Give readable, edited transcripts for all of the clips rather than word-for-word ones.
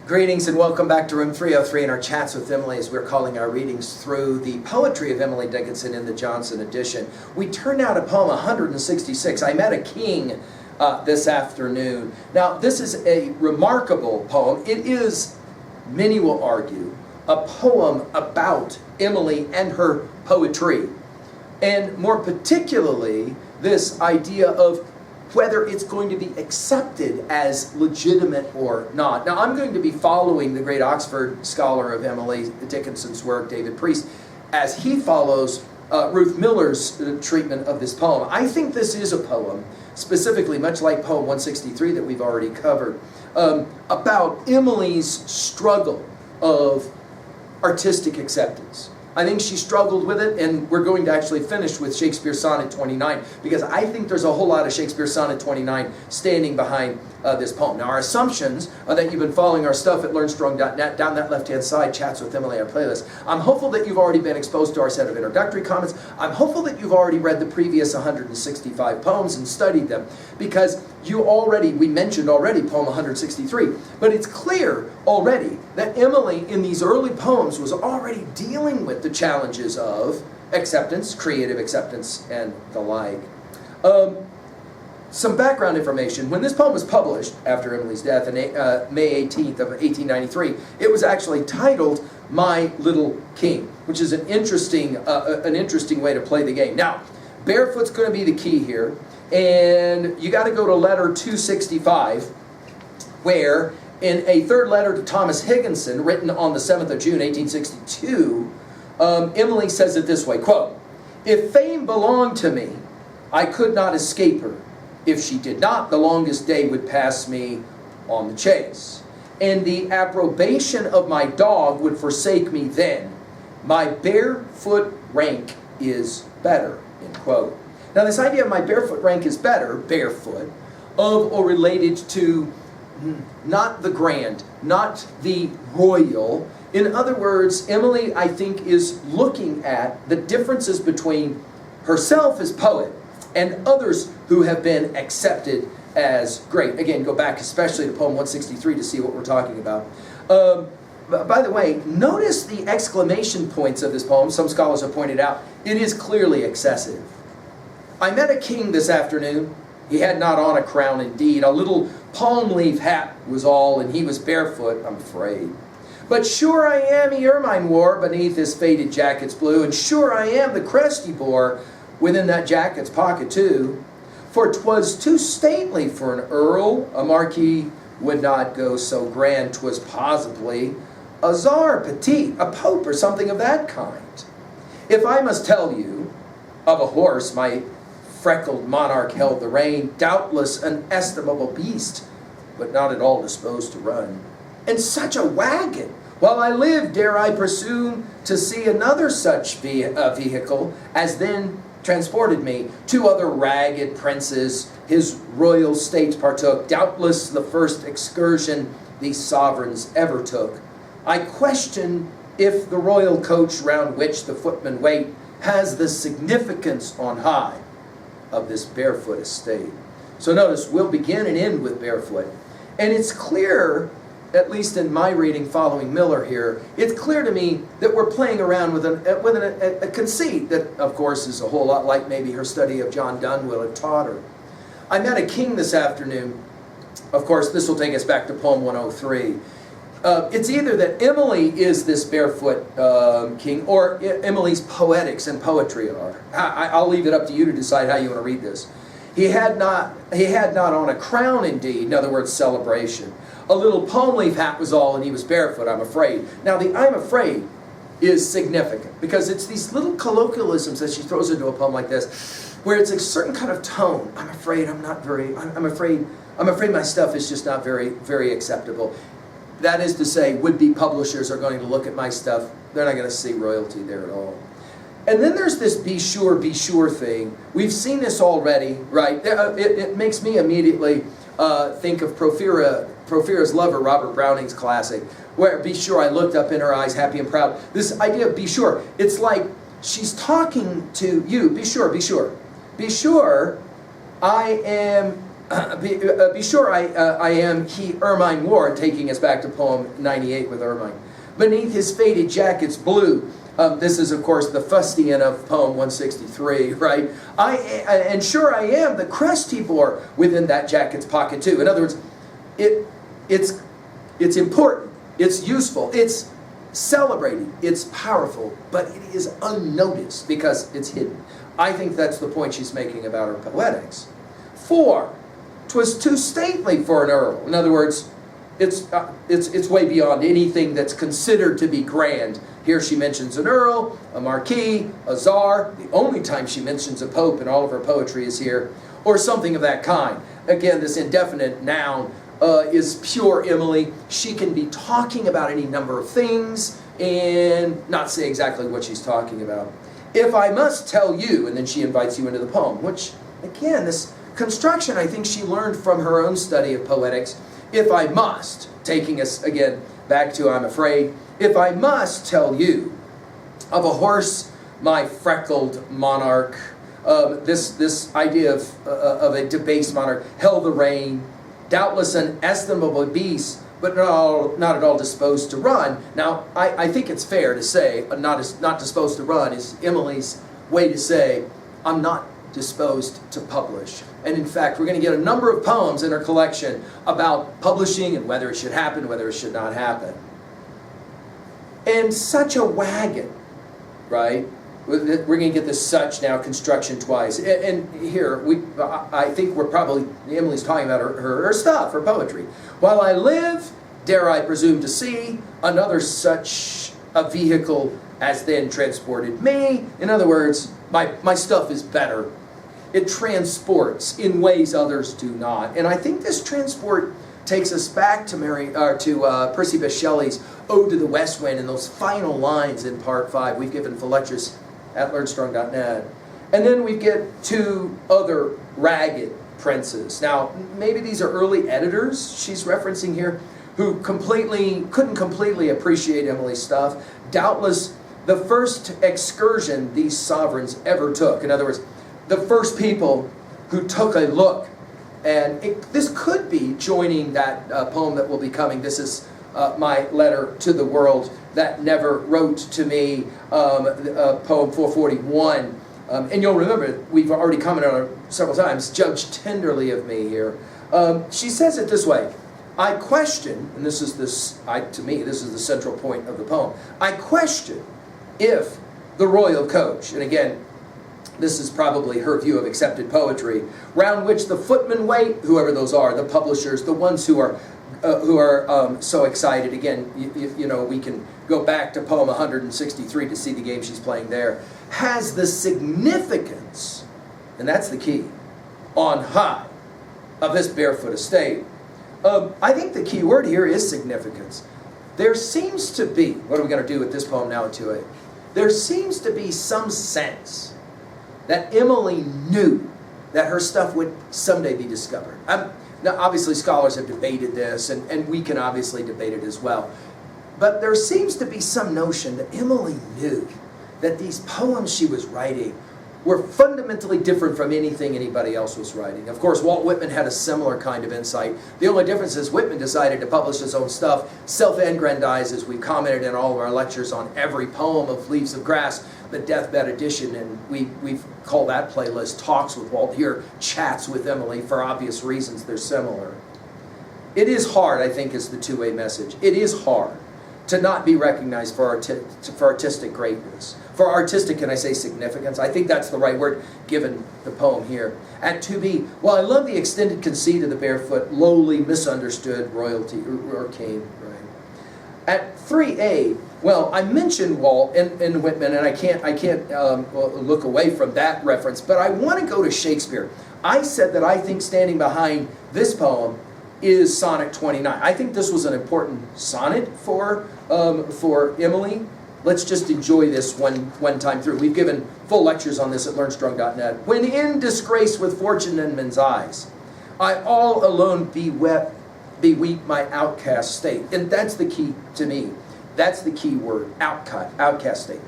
Greetings and welcome back to Room 303 in our chats with Emily as we're calling our readings through the poetry of Emily Dickinson in the Johnson edition. We turned out a poem 166. I Met a King this afternoon. Now this is a remarkable poem. It is, many will argue, a poem about Emily and her poetry. And more particularly, this idea of whether it's going to be accepted as legitimate or not. Now, I'm going to be following the great Oxford scholar of Emily Dickinson's work, David Priest, as he follows Ruth Miller's treatment of this poem. I think this is a poem, specifically, much like poem 163 that we've already covered, about Emily's struggle of artistic acceptance. I think she struggled with it, and we're going to actually finish with Shakespeare's Sonnet 29, because I think there's a whole lot of Shakespeare's Sonnet 29 standing behind this poem. Now, our assumptions are that you've been following our stuff at learnstrong.net, down that left-hand side, Chats with Emily, our playlist. I'm hopeful that you've already been exposed to our set of introductory comments. I'm hopeful that you've already read the previous 165 poems and studied them, because we mentioned already poem 163, but it's clear already that Emily in these early poems was already dealing with the challenges of acceptance, creative acceptance, and the like. Some background information. When this poem was published after Emily's death on May 18th of 1893, it was actually titled My Little King, which is an interesting way to play the game. Now, barefoot's going to be the key here. And you got to go to letter 265, where in a third letter to Thomas Higginson, written on the 7th of June, 1862, Emily says it this way, quote, "If fame belonged to me, I could not escape her. If she did not, the longest day would pass me on the chase. And the approbation of my dog would forsake me then. My barefoot rank is better," end quote. Now this idea of my barefoot rank is better, barefoot, of or related to not the grand, not the royal. In other words, Emily, I think, is looking at the differences between herself as poet and others who have been accepted as great. Again, go back especially to poem 163 to see what we're talking about. By the way, notice the exclamation points of this poem. Some scholars have pointed out it is clearly excessive. I met a king this afternoon. He had not on a crown indeed. A little palm leaf hat was all, and he was barefoot, I'm afraid. But sure I am he ermine wore beneath his faded jacket's blue, and sure I am the crest he bore within that jacket's pocket too. For 'twas too stately for an earl, a marquis would not go so grand. 'Twas possibly a czar petit, a pope, or something of that kind. If I must tell you of a horse, my freckled monarch held the rein, doubtless an estimable beast, but not at all disposed to run. And such a wagon! While I live, dare I presume to see another such vehicle as then transported me. 2 other ragged princes his royal state partook, doubtless the first excursion these sovereigns ever took. I question if the royal coach round which the footmen wait has the significance on high of this barefoot estate. So notice, we'll begin and end with barefoot. And it's clear, at least in my reading following Miller here, it's clear to me that we're playing around with a conceit that, of course, is a whole lot like maybe her study of John Donne will have taught her. I met a king this afternoon. Of course, this will take us back to poem 103. It's either that Emily is this barefoot king, or Emily's poetics and poetry are. I'll leave it up to you to decide how you want to read this. He had not on a crown indeed, in other words, celebration. A little palm leaf hat was all, and he was barefoot, I'm afraid. Now the I'm afraid is significant, because it's these little colloquialisms that she throws into a poem like this, where it's a certain kind of tone. I'm afraid my stuff is just not very, very acceptable. That is to say, would-be publishers are going to look at my stuff. They're not going to see royalty there at all. And then there's this be sure thing. We've seen this already, right? It makes me immediately think of Porphyria's Lover, Robert Browning's classic, where be sure I looked up in her eyes, happy and proud. This idea of be sure, it's like she's talking to you. Be sure. Be sure I am Be sure I am he ermine wore, taking us back to poem 98 with ermine. Beneath his faded jacket's blue. This is, of course, the fustian of poem 163, right? And sure I am the crest he bore within that jacket's pocket too. In other words, it's important, it's useful, it's celebrated, it's powerful, but it is unnoticed because it's hidden. I think that's the point she's making about her poetics. 4, 'twas too stately for an earl. In other words, it's way beyond anything that's considered to be grand. Here she mentions an earl, a marquis, a czar. The only time she mentions a pope in all of her poetry is here, or something of that kind. Again, this indefinite noun is pure Emily. She can be talking about any number of things and not say exactly what she's talking about. If I must tell you, and then she invites you into the poem, which, again, this construction I think she learned from her own study of poetics. If I must, taking us again back to I'm afraid, if I must tell you of a horse, my freckled monarch, this idea of a debased monarch, held the rein, doubtless an estimable beast, but not at all disposed to run. Now, I think it's fair to say not disposed to run is Emily's way to say, I'm not disposed to publish. And in fact, we're going to get a number of poems in her collection about publishing and whether it should happen, whether it should not happen. And such a wagon, right? We're going to get this such now construction twice. And here, I think we're probably, Emily's talking about her stuff, her poetry. While I live, dare I presume to see another such a vehicle as then transported me. In other words, my stuff is better. It transports in ways others do not. And I think this transport takes us back to Percy Bysshe Shelley's Ode to the West Wind and those final lines in Part 5. We've given full lectures at learnstrong.net. And then we get 2 other ragged princes. Now, maybe these are early editors she's referencing here who couldn't completely appreciate Emily's stuff. Doubtless the first excursion these sovereigns ever took. In other words, the first people who took a look. And this could be joining that poem that will be coming. This is my letter to the world that never wrote to me, poem 441. And you'll remember, we've already commented on it several times, judge tenderly of me here. She says it this way, I question, and to me, this is the central point of the poem, I question if the royal coach, and again, this is probably her view of accepted poetry, round which the footmen wait, whoever those are, the publishers, the ones who are so excited. Again, you know, we can go back to poem 163 to see the game she's playing there, has the significance, and that's the key, on high of this barefoot estate. I think the key word here is significance. There seems to be, what are we going to do with this poem now to it? There seems to be some sense that Emily knew that her stuff would someday be discovered. Now, obviously, scholars have debated this, and we can obviously debate it as well. But there seems to be some notion that Emily knew that these poems she was writing were fundamentally different from anything anybody else was writing. Of course, Walt Whitman had a similar kind of insight. The only difference is Whitman decided to publish his own stuff, self-aggrandize, as we've commented in all of our lectures on every poem of Leaves of Grass, the Deathbed Edition, and we've called that playlist Talks with Walt. Here, Chats with Emily, for obvious reasons they're similar. It is hard, I think, is the two-way message. It is hard to not be recognized for artistic greatness. For artistic, can I say significance? I think that's the right word, given the poem here. At 2b, while I love the extended conceit of the barefoot, lowly, misunderstood royalty, or king, right? At 3a, well, I mentioned Walt and Whitman, and I can't look away from that reference, but I want to go to Shakespeare. I said that I think standing behind this poem is Sonnet 29. I think this was an important sonnet for Emily. Let's just enjoy this one time through. We've given full lectures on this at learnstrong.net. When in disgrace with fortune and men's eyes, I all alone beweep my outcast state. And that's the key to me. That's the key word, outcast state.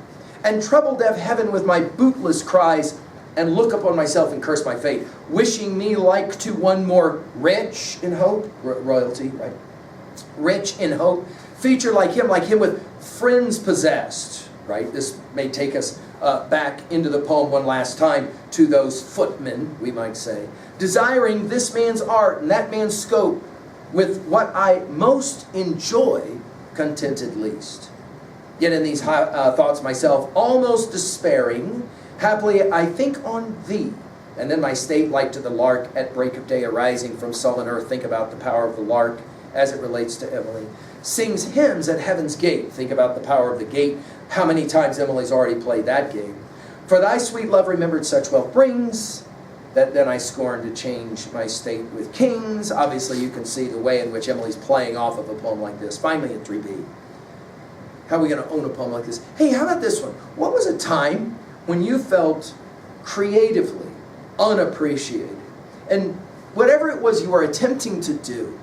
And troubled of heaven with my bootless cries, and look upon myself and curse my fate, wishing me like to one more rich in hope, royalty, right? Rich in hope, feature like him with friends possessed, right? This may take us back into the poem one last time to those footmen, we might say, desiring this man's art and that man's scope, with what I most enjoy, contented least. Yet in these thoughts myself, almost despairing, happily I think on thee, and then my state like to the lark at break of day arising from sullen earth. Think about the power of the lark as it relates to Emily. Sings hymns at heaven's gate. Think about the power of the gate. How many times Emily's already played that game. For thy sweet love remembered such wealth brings, that then I scorn to change my state with kings. Obviously you can see the way in which Emily's playing off of a poem like this. Finally in 3B. How are we going to own a poem like this? Hey, how about this one? What was a time when you felt creatively unappreciated? And whatever it was you were attempting to do,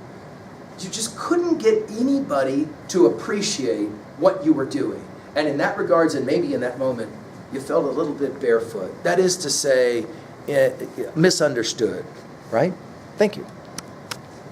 you just couldn't get anybody to appreciate what you were doing. And in that regards, and maybe in that moment, you felt a little bit barefoot. That is to say, misunderstood, right? Thank you.